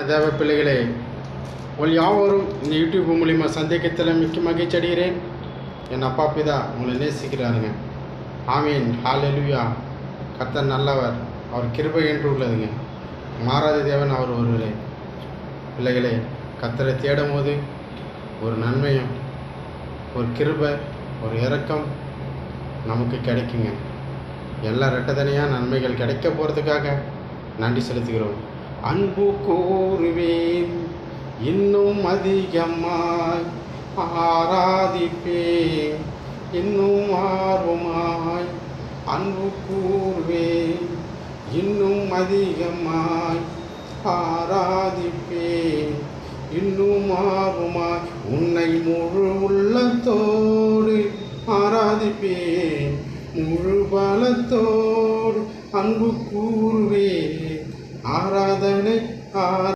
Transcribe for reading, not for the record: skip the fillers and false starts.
தேவ பிள்ளைகளே, உங்கள் யாவரும் இந்த யூடியூப் மூலிமா சந்திக்கத்தில் மிக்க மகிழ்ச்சி அடைகிறேன். என் அப்பா பிதா உங்களை நேசிக்கிறாருங்க. ஆமீன், ஹல்லேலூயா. கர்த்தர் நல்லவர், அவர் கிருபை என்று உள்ளதுங்க. மாறாத தேவன் அவர் ஒருவரே. பிள்ளைகளே, கர்த்தரை தேடும் போது ஒரு நன்மையும் ஒரு கிருபை ஒரு இரக்கம் நமக்கு கிடைக்குங்க. எல்லா ரெட்டதனையாக நன்மைகள் கிடைக்க போகிறதுக்காக நன்றி செலுத்துகிறோம். அன்பு கூறுவேன், இன்னும் அதிகமாய் ஆராதிப்பேன், இன்னும் ஆர்வமாய் அன்பு கூறுவேன், இன்னும் அதிகமாய் ஆராதிப்பேன், இன்னும் ஆர்வமாய் உன்னை முழு உள்ளத்தோடு ஆராதிப்பேன், முழு பலத்தோடு அன்பு கூறுவேன். ஆராதனை